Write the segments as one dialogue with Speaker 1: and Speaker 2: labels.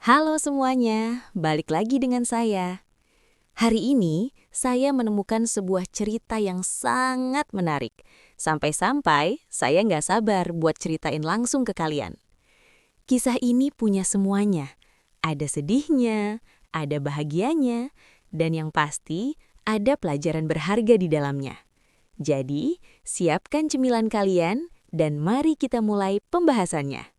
Speaker 1: Halo semuanya, balik lagi dengan saya. Hari ini, saya menemukan sebuah cerita yang sangat menarik. Sampai-sampai, saya nggak sabar buat ceritain langsung ke kalian. Kisah ini punya semuanya. Ada sedihnya, ada bahagianya, dan yang pasti, ada pelajaran berharga di dalamnya. Jadi, siapkan cemilan kalian, dan mari kita mulai pembahasannya.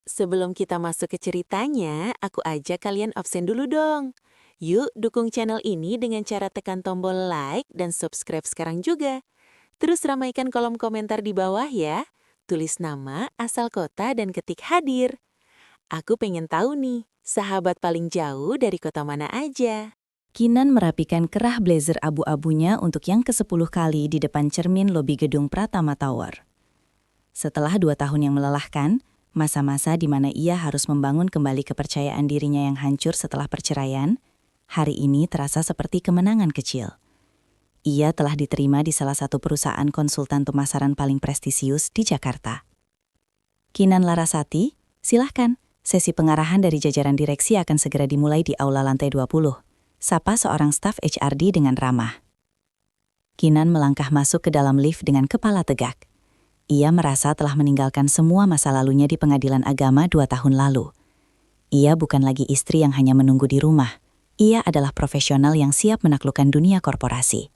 Speaker 1: Sebelum kita masuk ke ceritanya, aku ajak kalian absen dulu dong. Yuk dukung channel ini dengan cara tekan tombol like dan subscribe sekarang juga. Terus ramaikan kolom komentar di bawah ya. Tulis nama, asal kota, dan ketik hadir. Aku pengen tahu nih, sahabat paling jauh dari kota mana aja?
Speaker 2: Kinan merapikan kerah blazer abu-abunya untuk yang ke-10 kali di depan cermin lobi gedung Pratama Tower. Setelah 2 tahun yang melelahkan, masa-masa di mana ia harus membangun kembali kepercayaan dirinya yang hancur setelah perceraian, hari ini terasa seperti kemenangan kecil. Ia telah diterima di salah satu perusahaan konsultan pemasaran paling prestisius di Jakarta. Kinan Larasati, silahkan, sesi pengarahan dari jajaran direksi akan segera dimulai di aula lantai 20. Sapa seorang staf HRD dengan ramah. Kinan melangkah masuk ke dalam lift dengan kepala tegak. Ia merasa telah meninggalkan semua masa lalunya di pengadilan agama 2 tahun lalu. Ia bukan lagi istri yang hanya menunggu di rumah. Ia adalah profesional yang siap menaklukkan dunia korporasi.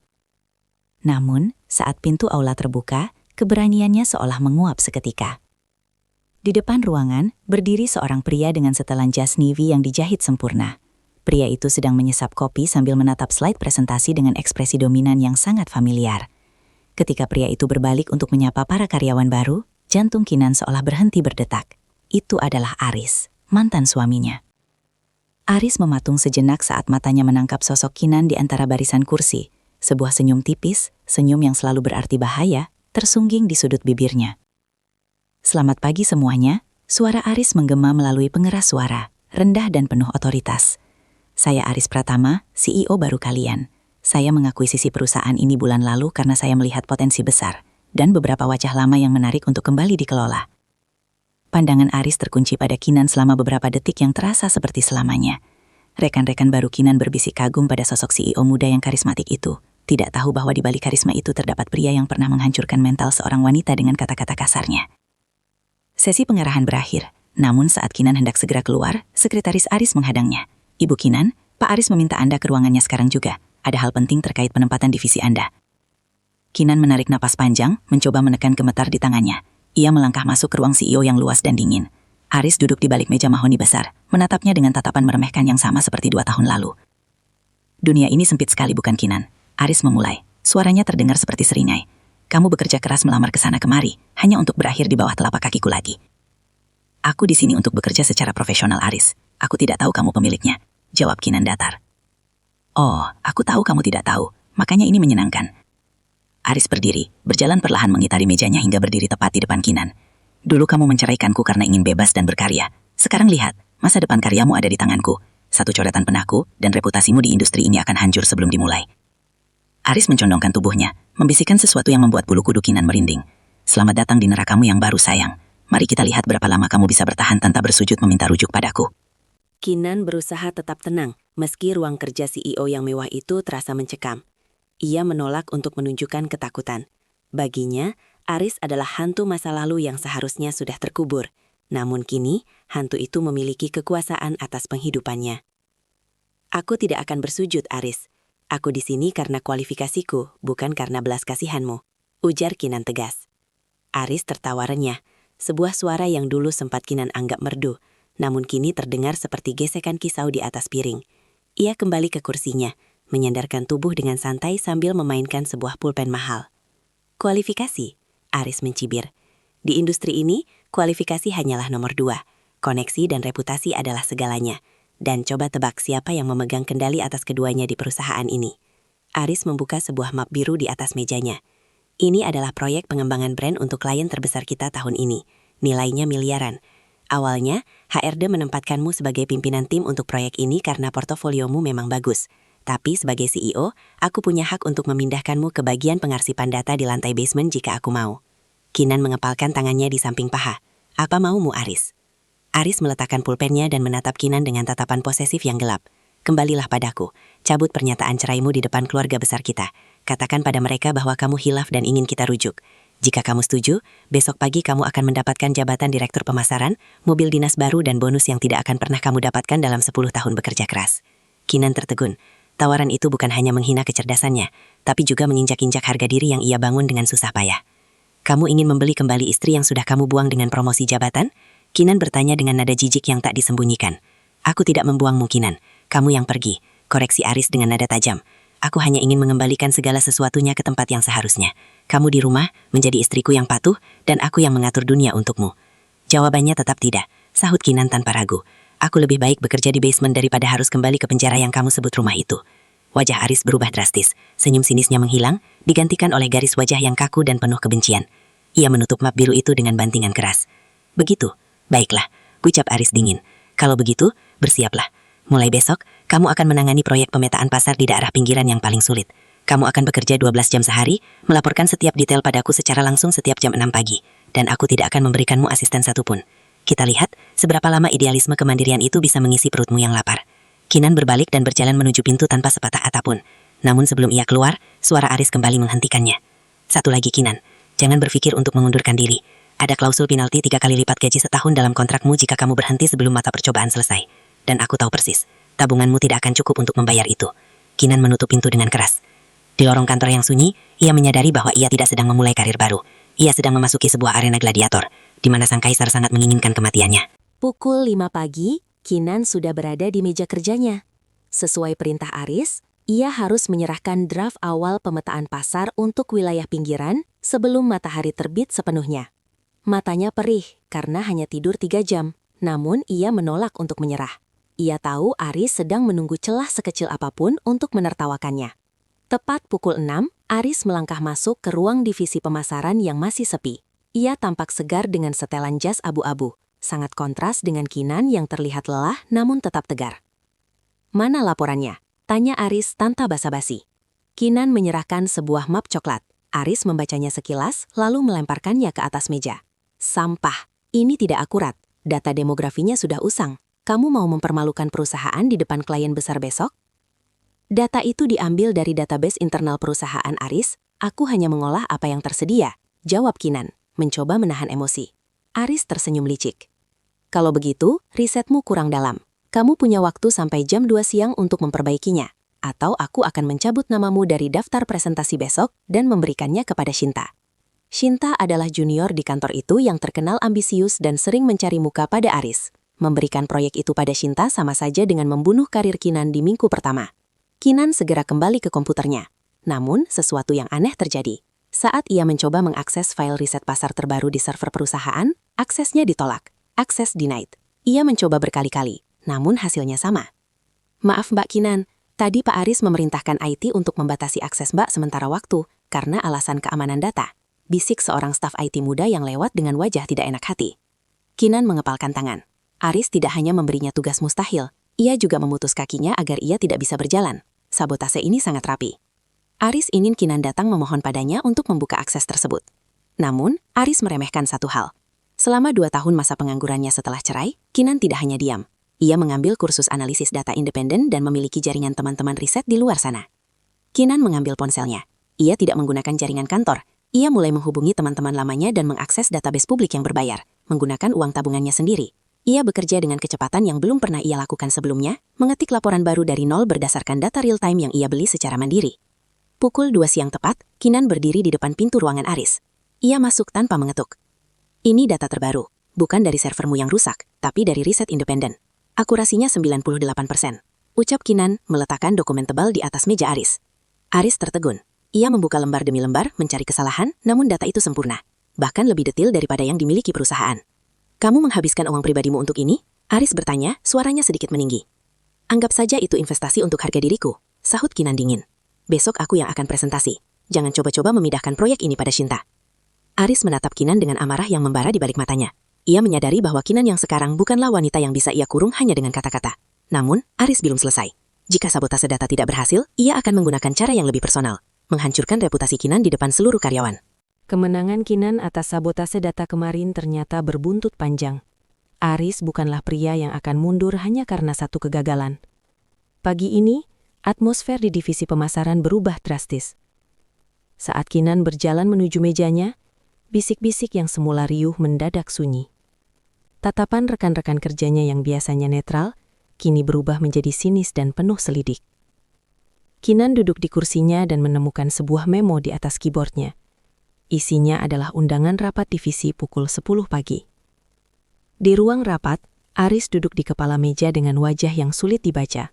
Speaker 2: Namun, saat pintu aula terbuka, keberaniannya seolah menguap seketika. Di depan ruangan, berdiri seorang pria dengan setelan jas navy yang dijahit sempurna. Pria itu sedang menyesap kopi sambil menatap slide presentasi dengan ekspresi dominan yang sangat familiar. Ketika pria itu berbalik untuk menyapa para karyawan baru, jantung Kinan seolah berhenti berdetak. Itu adalah Aris, mantan suaminya. Aris mematung sejenak saat matanya menangkap sosok Kinan di antara barisan kursi. Sebuah senyum tipis, senyum yang selalu berarti bahaya, tersungging di sudut bibirnya. Selamat pagi semuanya, suara Aris menggema melalui pengeras suara, rendah dan penuh otoritas. Saya Aris Pratama, CEO baru kalian. Saya mengakuisisi perusahaan ini bulan lalu karena saya melihat potensi besar dan beberapa wajah lama yang menarik untuk kembali dikelola. Pandangan Aris terkunci pada Kinan selama beberapa detik yang terasa seperti selamanya. Rekan-rekan baru Kinan berbisik kagum pada sosok CEO muda yang karismatik itu. Tidak tahu bahwa di balik karisma itu terdapat pria yang pernah menghancurkan mental seorang wanita dengan kata-kata kasarnya. Sesi pengarahan berakhir, namun saat Kinan hendak segera keluar, sekretaris Aris menghadangnya. Ibu Kinan, Pak Aris meminta Anda ke ruangannya sekarang juga. Ada hal penting terkait penempatan divisi Anda. Kinan menarik napas panjang, mencoba menekan gemetar di tangannya. Ia melangkah masuk ke ruang CEO yang luas dan dingin. Aris duduk di balik meja mahoni besar, menatapnya dengan tatapan meremehkan yang sama seperti 2 tahun lalu. Dunia ini sempit sekali bukan Kinan? Aris memulai. Suaranya terdengar seperti seringai. Kamu bekerja keras melamar ke sana kemari, hanya untuk berakhir di bawah telapak kakiku lagi. Aku di sini untuk bekerja secara profesional Aris. Aku tidak tahu kamu pemiliknya. Jawab Kinan datar. Oh, aku tahu kamu tidak tahu, makanya ini menyenangkan. Aris berdiri, berjalan perlahan mengitari mejanya hingga berdiri tepat di depan Kinan. Dulu kamu menceraikanku karena ingin bebas dan berkarya. Sekarang lihat, masa depan karyamu ada di tanganku. Satu coretan penaku, dan reputasimu di industri ini akan hancur sebelum dimulai. Aris mencondongkan tubuhnya, membisikkan sesuatu yang membuat bulu kuduk Kinan merinding. Selamat datang di nerakamu yang baru sayang. Mari kita lihat berapa lama kamu bisa bertahan tanpa bersujud meminta rujuk padaku.
Speaker 1: Kinan berusaha tetap tenang, meski ruang kerja CEO yang mewah itu terasa mencekam. Ia menolak untuk menunjukkan ketakutan. Baginya, Aris adalah hantu masa lalu yang seharusnya sudah terkubur. Namun kini, hantu itu memiliki kekuasaan atas penghidupannya. Aku tidak akan bersujud, Aris. Aku di sini karena kualifikasiku, bukan karena belas kasihanmu, ujar Kinan tegas. Aris tertawa renyah, sebuah suara yang dulu sempat Kinan anggap merdu, namun kini terdengar seperti gesekan kisau di atas piring. Ia kembali ke kursinya, menyandarkan tubuh dengan santai sambil memainkan sebuah pulpen mahal. Kualifikasi, Aris mencibir. Di industri ini, kualifikasi hanyalah nomor 2. Koneksi dan reputasi adalah segalanya. Dan coba tebak siapa yang memegang kendali atas keduanya di perusahaan ini. Aris membuka sebuah map biru di atas mejanya. Ini adalah proyek pengembangan brand untuk klien terbesar kita tahun ini. Nilainya miliaran. Awalnya, HRD menempatkanmu sebagai pimpinan tim untuk proyek ini karena portofoliomu memang bagus. Tapi sebagai CEO, aku punya hak untuk memindahkanmu ke bagian pengarsipan data di lantai basement jika aku mau. Kinan mengepalkan tangannya di samping paha. Apa maumu, Aris? Aris meletakkan pulpennya dan menatap Kinan dengan tatapan posesif yang gelap. Kembalilah padaku, cabut pernyataan ceraimu di depan keluarga besar kita. Katakan pada mereka bahwa kamu hilaf dan ingin kita rujuk. Jika kamu setuju, besok pagi kamu akan mendapatkan jabatan direktur pemasaran, mobil dinas baru dan bonus yang tidak akan pernah kamu dapatkan dalam 10 tahun bekerja keras. Kinan tertegun. Tawaran itu bukan hanya menghina kecerdasannya, tapi juga menginjak-injak harga diri yang ia bangun dengan susah payah. Kamu ingin membeli kembali istri yang sudah kamu buang dengan promosi jabatan? Kinan bertanya dengan nada jijik yang tak disembunyikan. Aku tidak membuangmu, Kinan. Kamu yang pergi, koreksi Aris dengan nada tajam. Aku hanya ingin mengembalikan segala sesuatunya ke tempat yang seharusnya. Kamu di rumah, menjadi istriku yang patuh, dan aku yang mengatur dunia untukmu. Jawabannya tetap tidak, sahut Kinan tanpa ragu. Aku lebih baik bekerja di basement daripada harus kembali ke penjara yang kamu sebut rumah itu. Wajah Aris berubah drastis, senyum sinisnya menghilang, digantikan oleh garis wajah yang kaku dan penuh kebencian. Ia menutup map biru itu dengan bantingan keras. Begitu, baiklah, ucap Aris dingin. Kalau begitu, bersiaplah. Mulai besok, kamu akan menangani proyek pemetaan pasar di daerah pinggiran yang paling sulit. Kamu akan bekerja 12 jam sehari, melaporkan setiap detail padaku secara langsung setiap jam 6 pagi. Dan aku tidak akan memberikanmu asisten satupun. Kita lihat, seberapa lama idealisme kemandirian itu bisa mengisi perutmu yang lapar. Kinan berbalik dan berjalan menuju pintu tanpa sepatah kata pun. Namun sebelum ia keluar, suara Aris kembali menghentikannya. Satu lagi, Kinan. Jangan berpikir untuk mengundurkan diri. Ada klausul penalti 3 kali lipat gaji setahun dalam kontrakmu jika kamu berhenti sebelum masa percobaan selesai. Dan aku tahu persis, tabunganmu tidak akan cukup untuk membayar itu. Kinan menutup pintu dengan keras. Di lorong kantor yang sunyi, ia menyadari bahwa ia tidak sedang memulai karir baru. Ia sedang memasuki sebuah arena gladiator, di mana sang kaisar sangat menginginkan kematiannya.
Speaker 3: Pukul 5 pagi, Kinan sudah berada di meja kerjanya. Sesuai perintah Aris, ia harus menyerahkan draft awal pemetaan pasar untuk wilayah pinggiran sebelum matahari terbit sepenuhnya. Matanya perih karena hanya tidur 3 jam, namun ia menolak untuk menyerah. Ia tahu Aris sedang menunggu celah sekecil apapun untuk menertawakannya. Tepat pukul 6, Aris melangkah masuk ke ruang divisi pemasaran yang masih sepi. Ia tampak segar dengan setelan jas abu-abu, sangat kontras dengan Kinan yang terlihat lelah namun tetap tegar. "Mana laporannya?" tanya Aris tanpa basa-basi. Kinan menyerahkan sebuah map coklat. Aris membacanya sekilas, lalu melemparkannya ke atas meja. "Sampah, ini tidak akurat. Data demografinya sudah usang. Kamu mau mempermalukan perusahaan di depan klien besar besok?" "Data itu diambil dari database internal perusahaan, Aris. Aku hanya mengolah apa yang tersedia," jawab Kinan, mencoba menahan emosi. Aris tersenyum licik. "Kalau begitu, risetmu kurang dalam. Kamu punya waktu sampai jam 2 siang untuk memperbaikinya. Atau aku akan mencabut namamu dari daftar presentasi besok dan memberikannya kepada Shinta." Shinta adalah junior di kantor itu yang terkenal ambisius dan sering mencari muka pada Aris. Memberikan proyek itu pada Shinta sama saja dengan membunuh karir Kinan di minggu pertama. Kinan segera kembali ke komputernya. Namun, sesuatu yang aneh terjadi. Saat ia mencoba mengakses file riset pasar terbaru di server perusahaan, aksesnya ditolak. Akses denied. Ia mencoba berkali-kali, namun hasilnya sama. "Maaf Mbak Kinan, tadi Pak Aris memerintahkan IT untuk membatasi akses Mbak sementara waktu karena alasan keamanan data," bisik seorang staf IT muda yang lewat dengan wajah tidak enak hati. Kinan mengepalkan tangan. Aris tidak hanya memberinya tugas mustahil, ia juga memutus kakinya agar ia tidak bisa berjalan. Sabotase ini sangat rapi. Aris ingin Kinan datang memohon padanya untuk membuka akses tersebut. Namun, Aris meremehkan satu hal. Selama 2 tahun masa penganggurannya setelah cerai, Kinan tidak hanya diam. Ia mengambil kursus analisis data independen dan memiliki jaringan teman-teman riset di luar sana. Kinan mengambil ponselnya. Ia tidak menggunakan jaringan kantor. Ia mulai menghubungi teman-teman lamanya dan mengakses database publik yang berbayar, menggunakan uang tabungannya sendiri. Ia bekerja dengan kecepatan yang belum pernah ia lakukan sebelumnya, mengetik laporan baru dari nol berdasarkan data real-time yang ia beli secara mandiri. Pukul 2 siang tepat, Kinan berdiri di depan pintu ruangan Aris. Ia masuk tanpa mengetuk. "Ini data terbaru, bukan dari servermu yang rusak, tapi dari riset independen. Akurasinya 98%, ucap Kinan, meletakkan dokumen tebal di atas meja Aris. Aris tertegun. Ia membuka lembar demi lembar, mencari kesalahan, namun data itu sempurna. Bahkan lebih detail daripada yang dimiliki perusahaan. "Kamu menghabiskan uang pribadimu untuk ini?" Aris bertanya, suaranya sedikit meninggi. "Anggap saja itu investasi untuk harga diriku," sahut Kinan dingin. "Besok aku yang akan presentasi. Jangan coba-coba memindahkan proyek ini pada Shinta." Aris menatap Kinan dengan amarah yang membara di balik matanya. Ia menyadari bahwa Kinan yang sekarang bukanlah wanita yang bisa ia kurung hanya dengan kata-kata. Namun, Aris belum selesai. Jika sabotase data tidak berhasil, ia akan menggunakan cara yang lebih personal, menghancurkan reputasi Kinan di depan seluruh karyawan. Kemenangan Kinan atas sabotase data kemarin ternyata berbuntut panjang.
Speaker 1: Aris bukanlah pria yang akan mundur hanya karena satu kegagalan. Pagi ini, atmosfer di divisi pemasaran berubah drastis. Saat Kinan berjalan menuju mejanya, bisik-bisik yang semula riuh mendadak sunyi. Tatapan rekan-rekan kerjanya yang biasanya netral, kini berubah menjadi sinis dan penuh selidik. Kinan duduk di kursinya dan menemukan sebuah memo di atas keyboardnya. Isinya adalah undangan rapat divisi pukul 10 pagi. Di ruang rapat, Aris duduk di kepala meja dengan wajah yang sulit dibaca.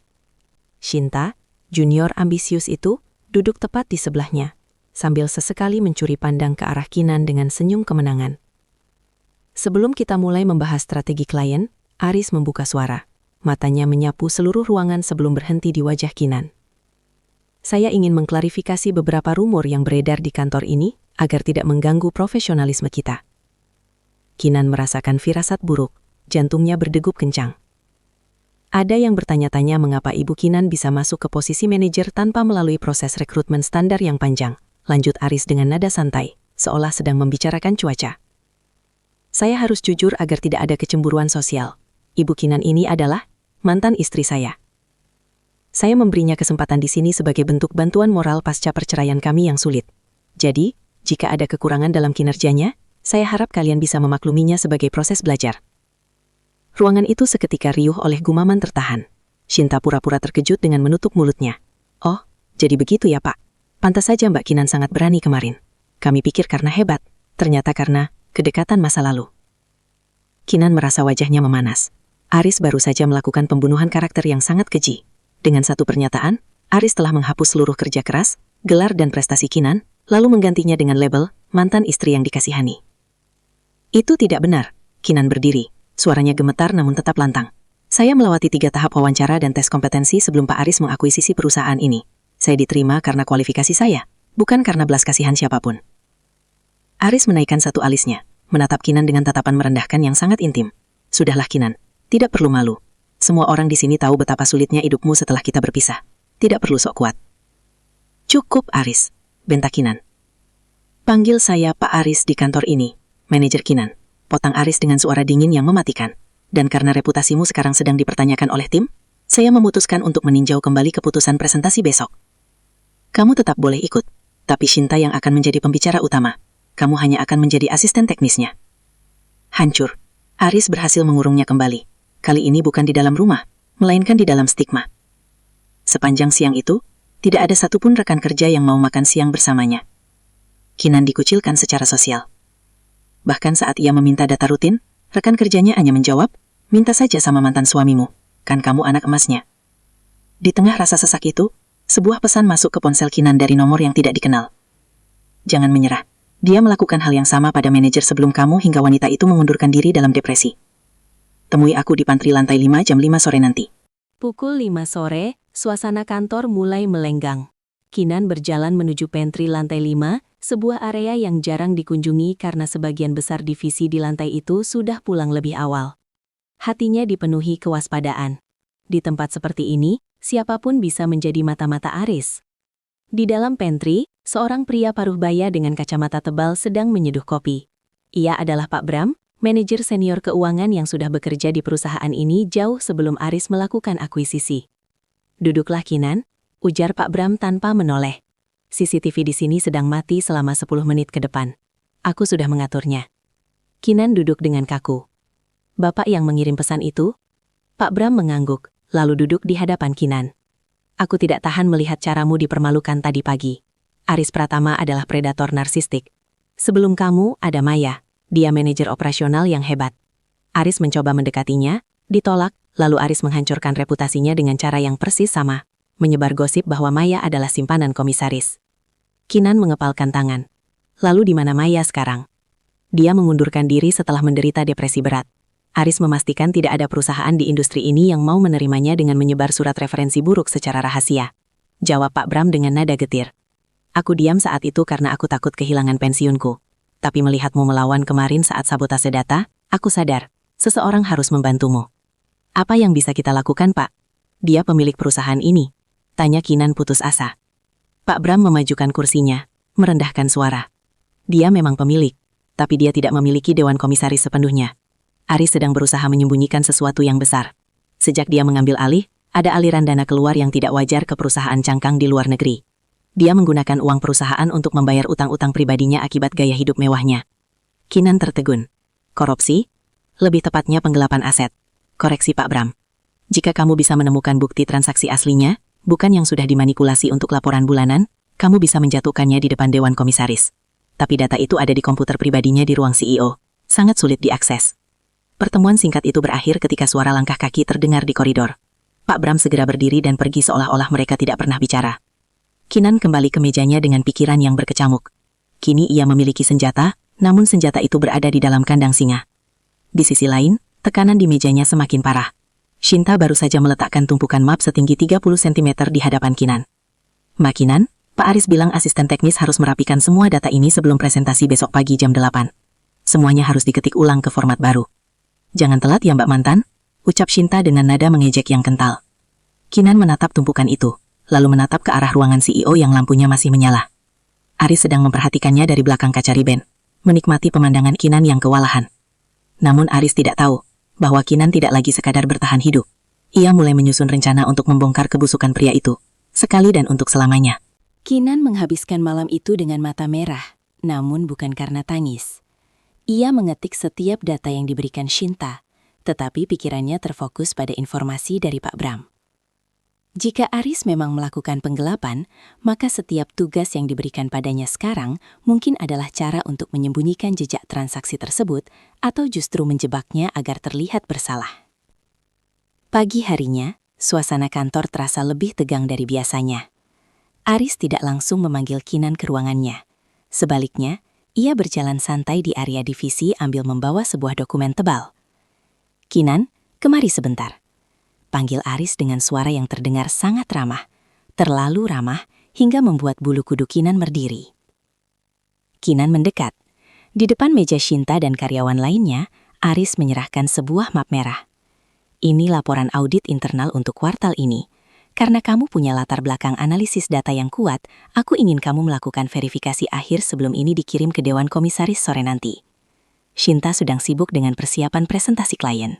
Speaker 1: Shinta, junior ambisius itu, duduk tepat di sebelahnya, sambil sesekali mencuri pandang ke arah Kinan dengan senyum kemenangan. Sebelum kita mulai membahas strategi klien, Aris membuka suara. Matanya menyapu seluruh ruangan sebelum berhenti di wajah Kinan. Saya ingin mengklarifikasi beberapa rumor yang beredar di kantor ini agar tidak mengganggu profesionalisme kita. Kinan merasakan firasat buruk, jantungnya berdegup kencang. Ada yang bertanya-tanya mengapa Ibu Kinan bisa masuk ke posisi manajer tanpa melalui proses rekrutmen standar yang panjang, lanjut Aris dengan nada santai, seolah sedang membicarakan cuaca. Saya harus jujur agar tidak ada kecemburuan sosial. Ibu Kinan ini adalah mantan istri saya. Saya memberinya kesempatan di sini sebagai bentuk bantuan moral pasca perceraian kami yang sulit. Jadi, jika ada kekurangan dalam kinerjanya, saya harap kalian bisa memakluminya sebagai proses belajar. Ruangan itu seketika riuh oleh gumaman tertahan. Shinta pura-pura terkejut dengan menutup mulutnya. Oh, jadi begitu ya Pak. Pantas saja Mbak Kinan sangat berani kemarin. Kami pikir karena hebat, ternyata karena kedekatan masa lalu. Kinan merasa wajahnya memanas. Aris baru saja melakukan pembunuhan karakter yang sangat keji. Dengan satu pernyataan, Aris telah menghapus seluruh kerja keras, gelar dan prestasi Kinan, lalu menggantinya dengan label mantan istri yang dikasihani. Itu tidak benar. Kinan berdiri. Suaranya gemetar namun tetap lantang. Saya melewati 3 tahap wawancara dan tes kompetensi sebelum Pak Aris mengakuisisi perusahaan ini. Saya diterima karena kualifikasi saya, bukan karena belas kasihan siapapun. Aris menaikkan satu alisnya, menatap Kinan dengan tatapan merendahkan yang sangat intim. Sudahlah Kinan, tidak perlu malu. Semua orang di sini tahu betapa sulitnya hidupmu setelah kita berpisah. Tidak perlu sok kuat. Cukup Aris, bentak Kinan. Panggil saya Pak Aris di kantor ini. Manajer Kinan, potang Aris dengan suara dingin yang mematikan. Dan karena reputasimu sekarang sedang dipertanyakan oleh tim, saya memutuskan untuk meninjau kembali keputusan presentasi besok. Kamu tetap boleh ikut, tapi Shinta yang akan menjadi pembicara utama. Kamu hanya akan menjadi asisten teknisnya. Hancur. Aris berhasil mengurungnya kembali. Kali ini bukan di dalam rumah, melainkan di dalam stigma. Sepanjang siang itu, tidak ada satupun rekan kerja yang mau makan siang bersamanya. Kinan dikucilkan secara sosial. Bahkan saat ia meminta data rutin, rekan kerjanya hanya menjawab, minta saja sama mantan suamimu, kan kamu anak emasnya. Di tengah rasa sesak itu, sebuah pesan masuk ke ponsel Kinan dari nomor yang tidak dikenal. Jangan menyerah. Dia melakukan hal yang sama pada manajer sebelum kamu hingga wanita itu mengundurkan diri dalam depresi. Temui aku di pantry lantai 5 jam 5 sore nanti.
Speaker 3: Pukul 5 sore, suasana kantor mulai melenggang. Kinan berjalan menuju pantry lantai 5, sebuah area yang jarang dikunjungi karena sebagian besar divisi di lantai itu sudah pulang lebih awal. Hatinya dipenuhi kewaspadaan. Di tempat seperti ini, siapapun bisa menjadi mata-mata Aris. Di dalam pantry, seorang pria paruh baya dengan kacamata tebal sedang menyeduh kopi. Ia adalah Pak Bram, manajer senior keuangan yang sudah bekerja di perusahaan ini jauh sebelum Aris melakukan akuisisi. Duduklah Kinan, ujar Pak Bram tanpa menoleh. CCTV di sini sedang mati selama 10 menit ke depan. Aku sudah mengaturnya. Kinan duduk dengan kaku. Bapak yang mengirim pesan itu? Pak Bram mengangguk, lalu duduk di hadapan Kinan. Aku tidak tahan melihat caramu dipermalukan tadi pagi. Aris Pratama adalah predator narsistik. Sebelum kamu ada Maya, dia manajer operasional yang hebat. Aris mencoba mendekatinya, ditolak, lalu Aris menghancurkan reputasinya dengan cara yang persis sama. Menyebar gosip bahwa Maya adalah simpanan komisaris. Kinan mengepalkan tangan. Lalu di mana Maya sekarang? Dia mengundurkan diri setelah menderita depresi berat. Aris memastikan tidak ada perusahaan di industri ini yang mau menerimanya dengan menyebar surat referensi buruk secara rahasia. Jawab Pak Bram dengan nada getir. Aku diam saat itu karena aku takut kehilangan pensiunku. Tapi melihatmu melawan kemarin saat sabotase data, aku sadar, seseorang harus membantumu. Apa yang bisa kita lakukan, Pak? Dia pemilik perusahaan ini. Tanya Kinan putus asa. Pak Bram memajukan kursinya, merendahkan suara. Dia memang pemilik, tapi dia tidak memiliki dewan komisaris sepenuhnya.
Speaker 1: Aris sedang berusaha menyembunyikan sesuatu yang besar. Sejak dia mengambil alih, ada aliran dana keluar yang tidak wajar ke perusahaan cangkang di luar negeri. Dia menggunakan uang perusahaan untuk membayar utang-utang pribadinya akibat gaya hidup mewahnya. Kinan tertegun. Korupsi? Lebih tepatnya penggelapan aset. Koreksi Pak Bram. Jika kamu bisa menemukan bukti transaksi aslinya, bukan yang sudah dimanipulasi untuk laporan bulanan, kamu bisa menjatuhkannya di depan Dewan Komisaris. Tapi data itu ada di komputer pribadinya di ruang CEO. Sangat sulit diakses. Pertemuan singkat itu berakhir ketika suara langkah kaki terdengar di koridor. Pak Bram segera berdiri dan pergi seolah-olah mereka tidak pernah bicara. Kinan kembali ke mejanya dengan pikiran yang berkecamuk. Kini ia memiliki senjata, namun senjata itu berada di dalam kandang singa. Di sisi lain, tekanan di mejanya semakin parah. Shinta baru saja meletakkan tumpukan map setinggi 30 cm di hadapan Kinan. Mbak Kinan, Pak Aris bilang asisten teknis harus merapikan semua data ini sebelum presentasi besok pagi jam 8. Semuanya harus diketik ulang ke format baru. Jangan telat ya Mbak Mantan, ucap Shinta dengan nada mengejek yang kental. Kinan menatap tumpukan itu, lalu menatap ke arah ruangan CEO yang lampunya masih menyala. Aris sedang memperhatikannya dari belakang kaca riben, menikmati pemandangan Kinan yang kewalahan. Namun Aris tidak tahu bahwa Kinan tidak lagi sekadar bertahan hidup. Ia mulai menyusun rencana untuk membongkar kebusukan pria itu, sekali dan untuk selamanya.
Speaker 2: Kinan menghabiskan malam itu dengan mata merah, namun bukan karena tangis. Ia mengetik setiap data yang diberikan Shinta, tetapi pikirannya terfokus pada informasi dari Pak Bram. Jika Aris memang melakukan penggelapan, maka setiap tugas yang diberikan padanya sekarang mungkin adalah cara untuk menyembunyikan jejak transaksi tersebut atau justru menjebaknya agar terlihat bersalah. Pagi harinya, suasana kantor terasa lebih tegang dari biasanya. Aris tidak langsung memanggil Kinan ke ruangannya. Sebaliknya, ia berjalan santai di area divisi ambil membawa sebuah dokumen tebal. Kinan, kemari sebentar. Panggil Aris dengan suara yang terdengar sangat ramah, terlalu ramah hingga membuat bulu kuduk Kinan berdiri. Kinan mendekat. Di depan meja Shinta dan karyawan lainnya, Aris menyerahkan sebuah map merah. Ini laporan audit internal untuk kuartal ini. Karena kamu punya latar belakang analisis data yang kuat, aku ingin kamu melakukan verifikasi akhir sebelum ini dikirim ke Dewan Komisaris sore nanti. Shinta sedang sibuk dengan persiapan presentasi klien.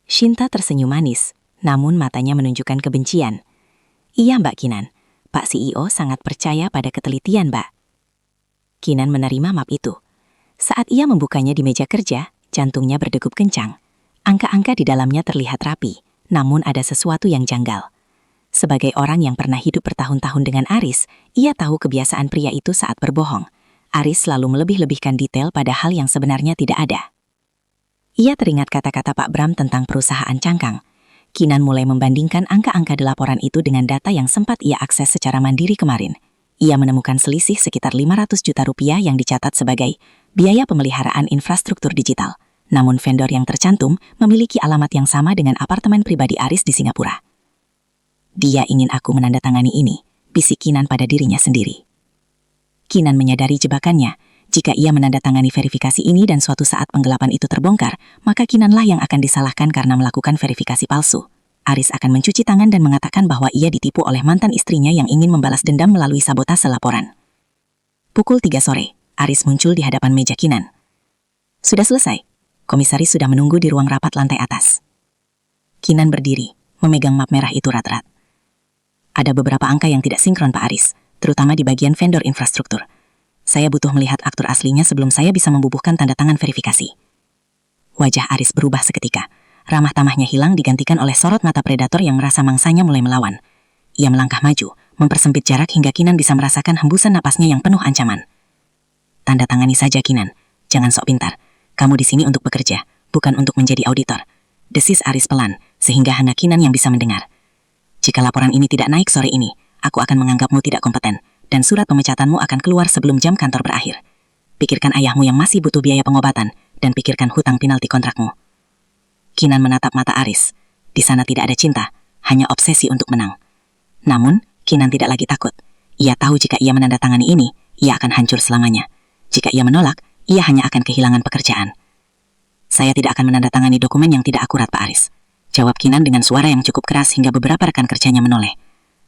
Speaker 2: Shinta tersenyum manis, namun matanya menunjukkan kebencian. Iya Mbak Kinan, Pak CEO sangat percaya pada ketelitian Mbak. Kinan menerima map itu. Saat ia membukanya di meja kerja, jantungnya berdegup kencang. Angka-angka di dalamnya terlihat rapi, namun ada sesuatu yang janggal. Sebagai orang yang pernah hidup bertahun-tahun dengan Aris, ia tahu kebiasaan pria itu saat berbohong. Aris selalu melebih-lebihkan detail pada hal yang sebenarnya tidak ada. Ia teringat kata-kata Pak Bram tentang perusahaan cangkang. Kinan mulai membandingkan angka-angka di laporan itu dengan data yang sempat ia akses secara mandiri kemarin. Ia menemukan selisih sekitar 500 juta rupiah yang dicatat sebagai biaya pemeliharaan infrastruktur digital. Namun vendor yang tercantum memiliki alamat yang sama dengan apartemen pribadi Aris di Singapura. Dia ingin aku menandatangani ini, bisik Kinan pada dirinya sendiri. Kinan menyadari jebakannya. Jika ia menandatangani verifikasi ini dan suatu saat penggelapan itu terbongkar, maka Kinanlah yang akan disalahkan karena melakukan verifikasi palsu. Aris akan mencuci tangan dan mengatakan bahwa ia ditipu oleh mantan istrinya yang ingin membalas dendam melalui sabotase laporan. Pukul 3 sore, Aris muncul di hadapan meja Kinan. Sudah selesai. Komisaris sudah menunggu di ruang rapat lantai atas. Kinan berdiri, memegang map merah itu rat-rat. Ada beberapa angka yang tidak sinkron Pak Aris, terutama di bagian vendor infrastruktur. Saya butuh melihat aktur aslinya sebelum saya bisa membubuhkan tanda tangan verifikasi. Wajah Aris berubah seketika. Ramah tamahnya hilang digantikan oleh sorot mata predator yang merasa mangsanya mulai melawan. Ia melangkah maju, mempersempit jarak hingga Kinan bisa merasakan hembusan napasnya yang penuh ancaman. Tanda tangani saja Kinan, jangan sok pintar. Kamu di sini untuk bekerja, bukan untuk menjadi auditor. Desis Aris pelan, sehingga hanya Kinan yang bisa mendengar. Jika laporan ini tidak naik sore ini, aku akan menganggapmu tidak kompeten. Dan surat pemecatanmu akan keluar sebelum jam kantor berakhir. Pikirkan ayahmu yang masih butuh biaya pengobatan, dan pikirkan hutang penalti kontrakmu. Kinan menatap mata Aris. Di sana tidak ada cinta, hanya obsesi untuk menang. Namun, Kinan tidak lagi takut. Ia tahu jika ia menandatangani ini, ia akan hancur selamanya. Jika ia menolak, ia hanya akan kehilangan pekerjaan. Saya tidak akan menandatangani dokumen yang tidak akurat, Pak Aris. Jawab Kinan dengan suara yang cukup keras hingga beberapa rekan kerjanya menoleh.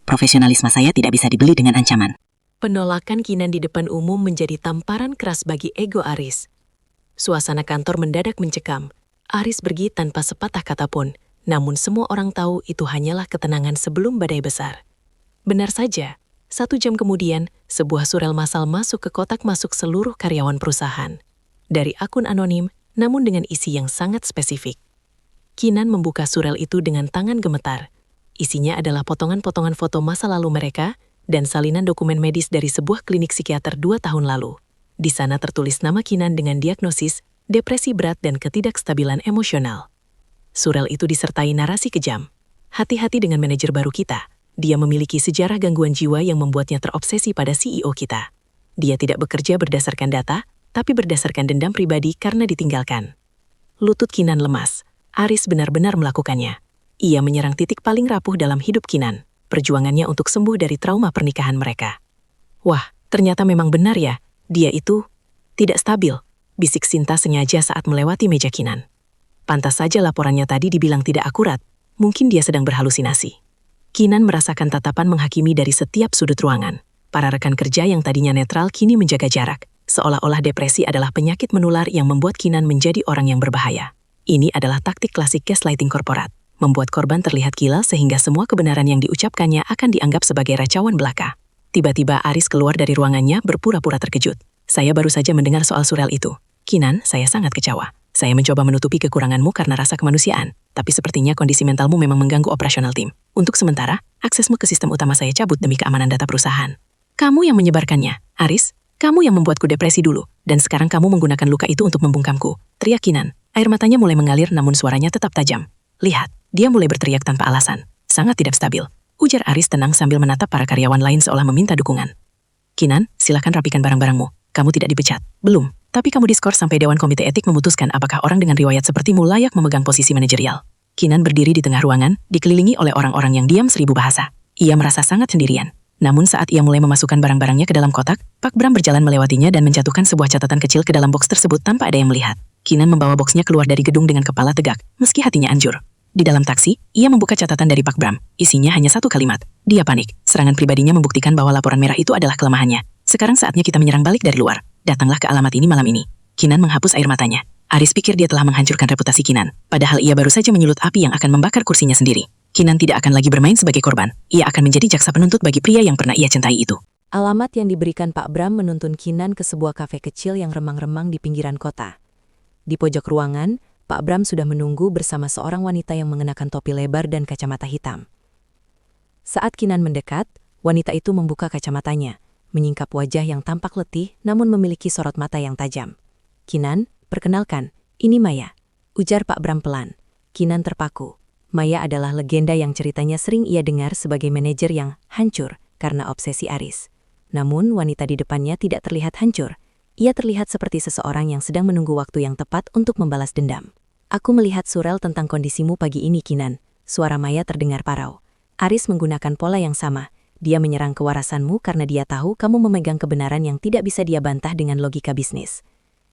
Speaker 2: Profesionalisme saya tidak bisa dibeli dengan ancaman.
Speaker 4: Penolakan Kinan di depan umum menjadi tamparan keras bagi ego Aris. Suasana kantor mendadak mencekam, Aris pergi tanpa sepatah kata pun, namun semua orang tahu itu hanyalah ketenangan sebelum badai besar. Benar saja, 1 jam kemudian, sebuah surel massal masuk ke kotak masuk seluruh karyawan perusahaan. Dari akun anonim, namun dengan isi yang sangat spesifik. Kinan membuka surel itu dengan tangan gemetar. Isinya adalah potongan-potongan foto masa lalu mereka dan salinan dokumen medis dari sebuah klinik psikiater 2 tahun lalu. Di sana tertulis nama Kinan dengan diagnosis depresi berat dan ketidakstabilan emosional. Surel itu disertai narasi kejam. Hati-hati dengan manajer baru kita. Dia memiliki sejarah gangguan jiwa yang membuatnya terobsesi pada CEO kita. Dia tidak bekerja berdasarkan data, tapi berdasarkan dendam pribadi karena ditinggalkan. Lutut Kinan lemas. Aris benar-benar melakukannya. Ia menyerang titik paling rapuh dalam hidup Kinan, perjuangannya untuk sembuh dari trauma pernikahan mereka. Wah, ternyata memang benar ya, dia itu tidak stabil, bisik Sinta sengaja saat melewati meja Kinan. Pantas saja laporannya tadi dibilang tidak akurat, mungkin dia sedang berhalusinasi. Kinan merasakan tatapan menghakimi dari setiap sudut ruangan. Para rekan kerja yang tadinya netral kini menjaga jarak, seolah-olah depresi adalah penyakit menular yang membuat Kinan menjadi orang yang berbahaya. Ini adalah taktik klasik gaslighting korporat, membuat korban terlihat gila sehingga semua kebenaran yang diucapkannya akan dianggap sebagai racauan belaka. Tiba-tiba Aris keluar dari ruangannya berpura-pura terkejut. Saya baru saja mendengar soal surel itu. Kinan, saya sangat kecewa. Saya mencoba menutupi kekuranganmu karena rasa kemanusiaan, tapi sepertinya kondisi mentalmu memang mengganggu operasional tim. Untuk sementara, aksesmu ke sistem utama saya cabut demi keamanan data perusahaan. Kamu yang menyebarkannya, Aris. Kamu yang membuatku depresi dulu, dan sekarang kamu menggunakan luka itu untuk membungkamku. Teriak Kinan. Air matanya mulai mengalir namun suaranya tetap tajam. Lihat, dia mulai berteriak tanpa alasan. Sangat tidak stabil. Ujar Aris tenang sambil menatap para karyawan lain seolah meminta dukungan. Kinan, silakan rapikan barang-barangmu. Kamu tidak dipecat. Belum. Tapi kamu diskors sampai Dewan Komite Etik memutuskan apakah orang dengan riwayat sepertimu layak memegang posisi manajerial. Kinan berdiri di tengah ruangan, dikelilingi oleh orang-orang yang diam 1000 bahasa. Ia merasa sangat sendirian. Namun saat ia mulai memasukkan barang-barangnya ke dalam kotak, Pak Bram berjalan melewatinya dan menjatuhkan sebuah catatan kecil ke dalam boks tersebut tanpa ada yang melihat. Kinan membawa boksnya keluar dari gedung dengan kepala tegak, meski hatinya anjur. Di dalam taksi, ia membuka catatan dari Pak Bram. Isinya hanya 1 kalimat. Dia panik. Serangan pribadinya membuktikan bahwa laporan merah itu adalah kelemahannya. Sekarang saatnya kita menyerang balik dari luar. Datanglah ke alamat ini malam ini. Kinan menghapus air matanya. Aris pikir dia telah menghancurkan reputasi Kinan. Padahal ia baru saja menyulut api yang akan membakar kursinya sendiri. Kinan tidak akan lagi bermain sebagai korban. Ia akan menjadi jaksa penuntut bagi pria yang pernah ia cintai itu.
Speaker 3: Alamat yang diberikan Pak Bram menuntun Kinan ke sebuah kafe kecil yang remang-remang di pinggiran kota. Di pojok ruangan, Pak Bram sudah menunggu bersama seorang wanita yang mengenakan topi lebar dan kacamata hitam. Saat Kinan mendekat, wanita itu membuka kacamatanya, menyingkap wajah yang tampak letih namun memiliki sorot mata yang tajam. Kinan, perkenalkan, ini Maya, ujar Pak Bram pelan. Kinan terpaku. Maya adalah legenda yang ceritanya sering ia dengar sebagai manajer yang hancur karena obsesi Aris. Namun wanita di depannya tidak terlihat hancur. Ia terlihat seperti seseorang yang sedang menunggu waktu yang tepat untuk membalas dendam. Aku melihat surel tentang kondisimu pagi ini, Kinan. Suara Maya terdengar parau. Aris menggunakan pola yang sama. Dia menyerang kewarasanmu karena dia tahu kamu memegang kebenaran yang tidak bisa dia bantah dengan logika bisnis.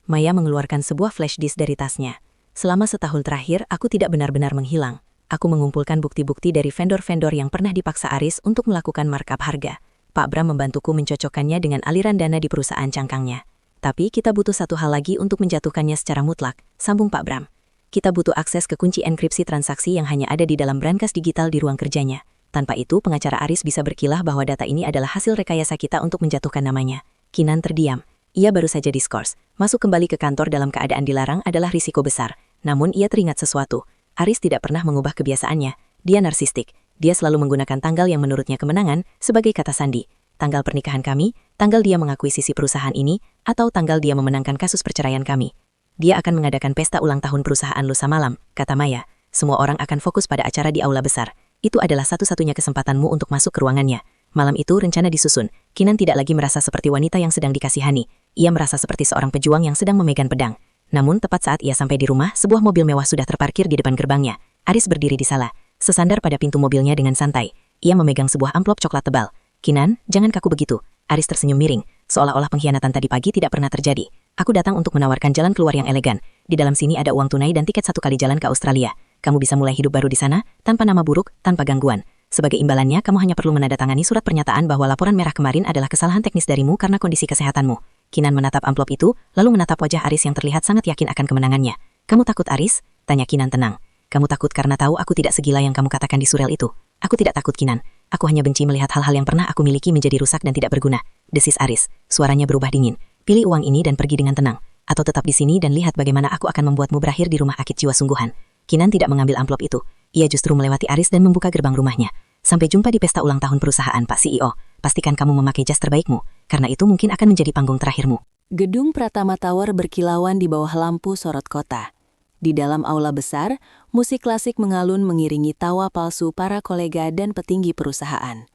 Speaker 3: Maya mengeluarkan sebuah flash disk dari tasnya. Selama setahun terakhir, aku tidak benar-benar menghilang. Aku mengumpulkan bukti-bukti dari vendor-vendor yang pernah dipaksa Aris untuk melakukan markup harga. Pak Bram membantuku mencocokkannya dengan aliran dana di perusahaan cangkangnya. Tapi kita butuh satu hal lagi untuk menjatuhkannya secara mutlak, sambung Pak Bram. Kita butuh akses ke kunci enkripsi transaksi yang hanya ada di dalam brankas digital di ruang kerjanya. Tanpa itu, pengacara Aris bisa berkilah bahwa data ini adalah hasil rekayasa kita untuk menjatuhkan namanya. Kinan terdiam. Ia baru saja diskors. Masuk kembali ke kantor dalam keadaan dilarang adalah risiko besar. Namun ia teringat sesuatu. Aris tidak pernah mengubah kebiasaannya. Dia narsistik. Dia selalu menggunakan tanggal yang menurutnya kemenangan sebagai kata sandi. Tanggal pernikahan kami, tanggal dia mengakuisisi perusahaan ini, atau tanggal dia memenangkan kasus perceraian kami. Dia akan mengadakan pesta ulang tahun perusahaan lusa malam, kata Maya. Semua orang akan fokus pada acara di aula besar. Itu adalah satu-satunya kesempatanmu untuk masuk ke ruangannya. Malam itu rencana disusun. Kinan tidak lagi merasa seperti wanita yang sedang dikasihani. Ia merasa seperti seorang pejuang yang sedang memegang pedang. Namun tepat saat ia sampai di rumah, sebuah mobil mewah sudah terparkir di depan gerbangnya. Aris berdiri di sala, sesandar pada pintu mobilnya dengan santai. Ia memegang sebuah amplop coklat tebal. Kinan, jangan kaku begitu. Aris tersenyum miring, seolah-olah pengkhianatan tadi pagi tidak pernah terjadi. Aku datang untuk menawarkan jalan keluar yang elegan. Di dalam sini ada uang tunai dan tiket 1 kali jalan ke Australia. Kamu bisa mulai hidup baru di sana, tanpa nama buruk, tanpa gangguan. Sebagai imbalannya, kamu hanya perlu menandatangani surat pernyataan bahwa laporan merah kemarin adalah kesalahan teknis darimu karena kondisi kesehatanmu. Kinan menatap amplop itu, lalu menatap wajah Aris yang terlihat sangat yakin akan kemenangannya.
Speaker 5: Kamu takut, Aris? Tanya Kinan tenang. Kamu takut karena tahu aku tidak segila yang kamu katakan di surel itu. Aku tidak takut, Kinan. Aku hanya benci melihat hal-hal yang pernah aku miliki menjadi rusak dan tidak berguna. Desis Aris. Suaranya berubah dingin. Pilih uang ini dan pergi dengan tenang. Atau tetap di sini dan lihat bagaimana aku akan membuatmu berakhir di rumah akit jiwa sungguhan. Kinan tidak mengambil amplop itu. Ia justru melewati Aris dan membuka gerbang rumahnya. Sampai jumpa di pesta ulang tahun perusahaan, Pak CEO. Pastikan kamu memakai jas terbaikmu, karena itu mungkin akan menjadi panggung terakhirmu.
Speaker 1: Gedung Pratama Tower berkilauan di bawah lampu sorot kota. Di dalam aula besar, musik klasik mengalun mengiringi tawa palsu para kolega dan petinggi perusahaan.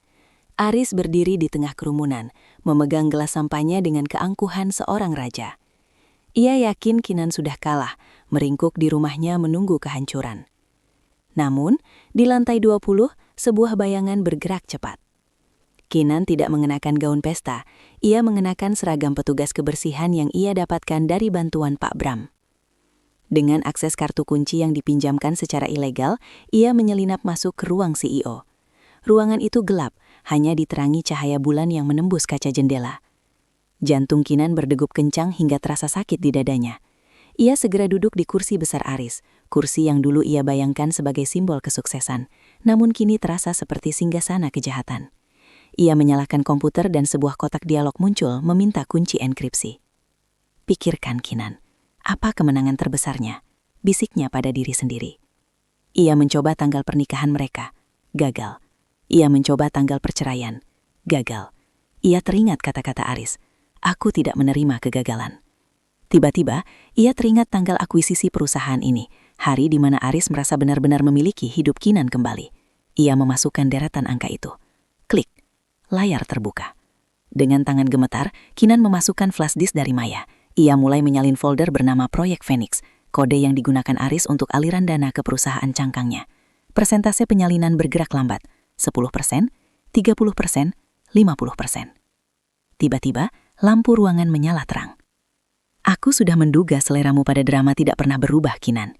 Speaker 1: Aris berdiri di tengah kerumunan, memegang gelas sampahnya dengan keangkuhan seorang raja. Ia yakin Kinan sudah kalah, meringkuk di rumahnya menunggu kehancuran. Namun, di lantai 20, sebuah bayangan bergerak cepat. Kinan tidak mengenakan gaun pesta, ia mengenakan seragam petugas kebersihan yang ia dapatkan dari bantuan Pak Bram. Dengan akses kartu kunci yang dipinjamkan secara ilegal, ia menyelinap masuk ke ruang CEO. Ruangan itu gelap, hanya diterangi cahaya bulan yang menembus kaca jendela. Jantung Kinan berdegup kencang hingga terasa sakit di dadanya. Ia segera duduk di kursi besar Aris, kursi yang dulu ia bayangkan sebagai simbol kesuksesan, namun kini terasa seperti singgasana kejahatan. Ia menyalakan komputer dan sebuah kotak dialog muncul meminta kunci enkripsi. Pikirkan Kinan, apa kemenangan terbesarnya? Bisiknya pada diri sendiri. Ia mencoba tanggal pernikahan mereka, gagal. Ia mencoba tanggal perceraian, gagal. Ia teringat kata-kata Aris, aku tidak menerima kegagalan. Tiba-tiba, ia teringat tanggal akuisisi perusahaan ini, hari di mana Aris merasa benar-benar memiliki hidup Kinan kembali. Ia memasukkan deretan angka itu. Klik, layar terbuka. Dengan tangan gemetar, Kinan memasukkan flash disk dari Maya. Ia mulai menyalin folder bernama Proyek Phoenix, kode yang digunakan Aris untuk aliran dana ke perusahaan cangkangnya. Persentase penyalinan bergerak lambat, 10%, 30%, 50%. Tiba-tiba, lampu ruangan menyala terang. Aku sudah menduga seleramu pada drama tidak pernah berubah, Kinan.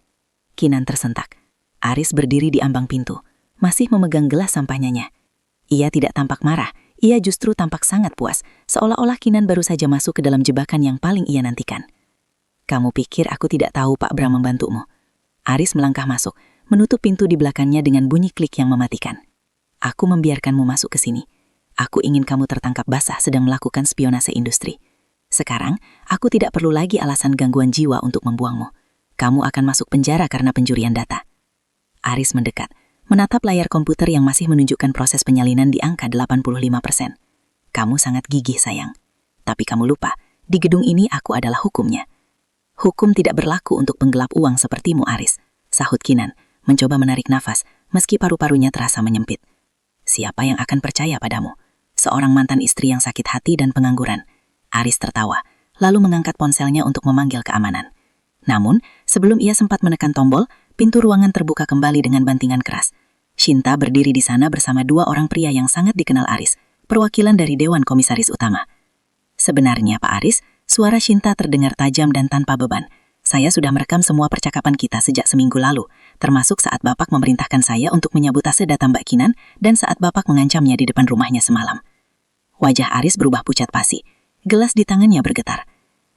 Speaker 1: Kinan tersentak. Aris berdiri di ambang pintu, masih memegang gelas sampahnya. Ia tidak tampak marah, ia justru tampak sangat puas, seolah-olah Kinan baru saja masuk ke dalam jebakan yang paling ia nantikan. Kamu pikir aku tidak tahu Pak Bram membantumu? Aris melangkah masuk, menutup pintu di belakangnya dengan bunyi klik yang mematikan. Aku membiarkanmu masuk ke sini. Aku ingin kamu tertangkap basah sedang melakukan spionase industri. Sekarang, aku tidak perlu lagi alasan gangguan jiwa untuk membuangmu. Kamu akan masuk penjara karena pencurian data. Aris mendekat, menatap layar komputer yang masih menunjukkan proses penyalinan di angka 85%. Kamu sangat gigih, sayang. Tapi kamu lupa, di gedung ini aku adalah hukumnya. Hukum tidak berlaku untuk penggelap uang sepertimu, Aris, sahut Kinan, mencoba menarik nafas, meski paru-parunya terasa menyempit. Siapa yang akan percaya padamu? Seorang mantan istri yang sakit hati dan pengangguran. Aris tertawa, lalu mengangkat ponselnya untuk memanggil keamanan. Namun, sebelum ia sempat menekan tombol, pintu ruangan terbuka kembali dengan bantingan keras. Shinta berdiri di sana bersama dua orang pria yang sangat dikenal Aris, perwakilan dari Dewan Komisaris Utama. Sebenarnya, Pak Aris, suara Shinta terdengar tajam dan tanpa beban. Saya sudah merekam semua percakapan kita sejak seminggu lalu, termasuk saat Bapak memerintahkan saya untuk menyabotase data Mbak Kinan dan saat Bapak mengancamnya di depan rumahnya semalam. Wajah Aris berubah pucat pasi. Gelas di tangannya bergetar.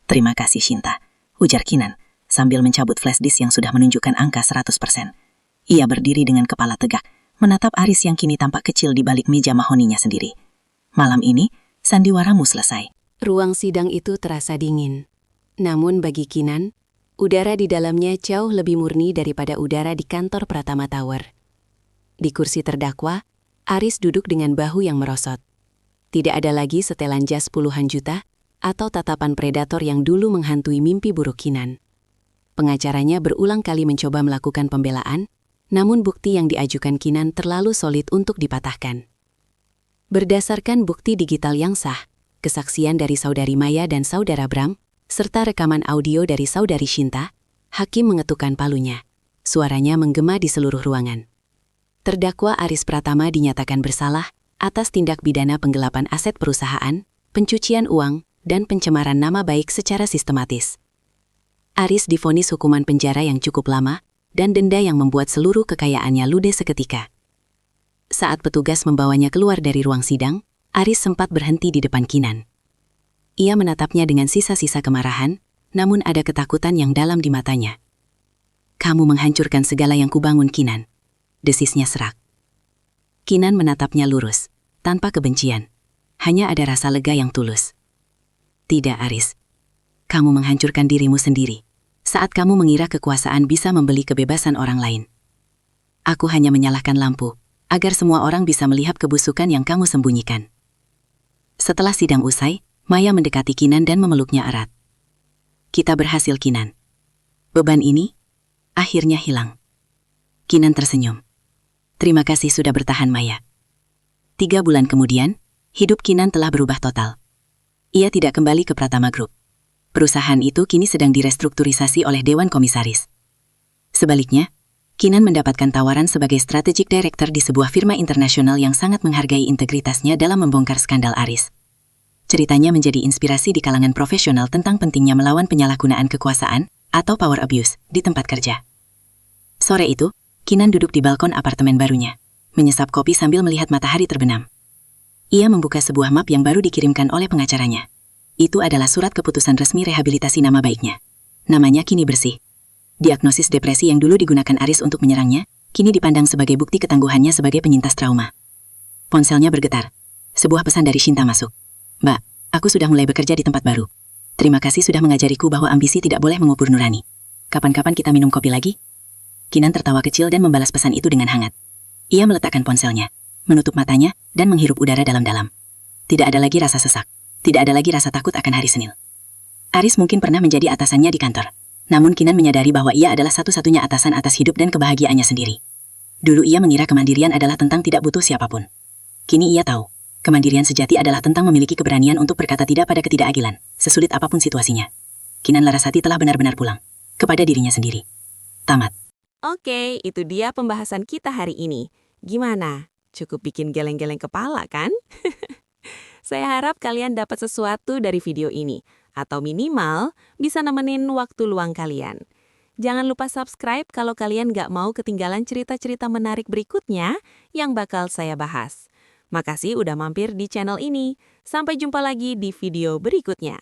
Speaker 1: Terima kasih, Shinta, ujar Kinan, sambil mencabut flash disk yang sudah menunjukkan angka 100%. Ia berdiri dengan kepala tegak, menatap Aris yang kini tampak kecil di balik meja mahoninya sendiri. Malam ini, sandiwaramu selesai. Ruang sidang itu terasa dingin. Namun bagi Kinan, udara di dalamnya jauh lebih murni daripada udara di kantor Pratama Tower. Di kursi terdakwa, Aris duduk dengan bahu yang merosot. Tidak ada lagi setelan jas puluhan juta atau tatapan predator yang dulu menghantui mimpi buruk Kinan. Pengacaranya berulang kali mencoba melakukan pembelaan, namun bukti yang diajukan Kinan terlalu solid untuk dipatahkan. Berdasarkan bukti digital yang sah, kesaksian dari saudari Maya dan saudara Bram, serta rekaman audio dari saudari Shinta, hakim mengetukkan palunya. Suaranya menggema di seluruh ruangan. Terdakwa Aris Pratama dinyatakan bersalah atas tindak pidana penggelapan aset perusahaan, pencucian uang, dan pencemaran nama baik secara sistematis. Aris divonis hukuman penjara yang cukup lama dan denda yang membuat seluruh kekayaannya ludes seketika. Saat petugas membawanya keluar dari ruang sidang, Aris sempat berhenti di depan Kinan. Ia menatapnya dengan sisa-sisa kemarahan, namun ada ketakutan yang dalam di matanya. Kamu menghancurkan segala yang kubangun, Kinan. Desisnya serak. Kinan menatapnya lurus, tanpa kebencian. Hanya ada rasa lega yang tulus. Tidak, Aris. Kamu menghancurkan dirimu sendiri. Saat kamu mengira kekuasaan bisa membeli kebebasan orang lain. Aku hanya menyalakan lampu, agar semua orang bisa melihat kebusukan yang kamu sembunyikan. Setelah sidang usai, Maya mendekati Kinan dan memeluknya erat. Kita berhasil, Kinan. Beban ini akhirnya hilang. Kinan tersenyum. Terima kasih sudah bertahan, Maya. 3 bulan kemudian, hidup Kinan telah berubah total. Ia tidak kembali ke Pratama Group. Perusahaan itu kini sedang direstrukturisasi oleh Dewan Komisaris. Sebaliknya, Kinan mendapatkan tawaran sebagai Strategic Director di sebuah firma internasional yang sangat menghargai integritasnya dalam membongkar skandal Aris. Ceritanya menjadi inspirasi di kalangan profesional tentang pentingnya melawan penyalahgunaan kekuasaan atau power abuse di tempat kerja. Sore itu, Kinan duduk di balkon apartemen barunya, menyesap kopi sambil melihat matahari terbenam. Ia membuka sebuah map yang baru dikirimkan oleh pengacaranya. Itu adalah surat keputusan resmi rehabilitasi nama baiknya. Namanya kini bersih. Diagnosis depresi yang dulu digunakan Aris untuk menyerangnya, kini dipandang sebagai bukti ketangguhannya sebagai penyintas trauma. Ponselnya bergetar. Sebuah pesan dari Shinta masuk. Mbak, aku sudah mulai bekerja di tempat baru. Terima kasih sudah mengajariku bahwa ambisi tidak boleh mengubur nurani. Kapan-kapan kita minum kopi lagi? Kinan tertawa kecil dan membalas pesan itu dengan hangat. Ia meletakkan ponselnya, menutup matanya, dan menghirup udara dalam-dalam. Tidak ada lagi rasa sesak. Tidak ada lagi rasa takut akan hari Senin. Aris mungkin pernah menjadi atasannya di kantor. Namun Kinan menyadari bahwa ia adalah satu-satunya atasan atas hidup dan kebahagiaannya sendiri. Dulu ia mengira kemandirian adalah tentang tidak butuh siapapun. Kini ia tahu, kemandirian sejati adalah tentang memiliki keberanian untuk berkata tidak pada ketidakadilan, sesulit apapun situasinya. Kinan Larasati telah benar-benar pulang. Kepada dirinya sendiri. Tamat.
Speaker 6: Oke, itu dia pembahasan kita hari ini. Gimana? Cukup bikin geleng-geleng kepala, kan? Saya harap kalian dapat sesuatu dari video ini, atau minimal bisa nemenin waktu luang kalian. Jangan lupa subscribe kalau kalian nggak mau ketinggalan cerita-cerita menarik berikutnya yang bakal saya bahas. Makasih udah mampir di channel ini. Sampai jumpa lagi di video berikutnya.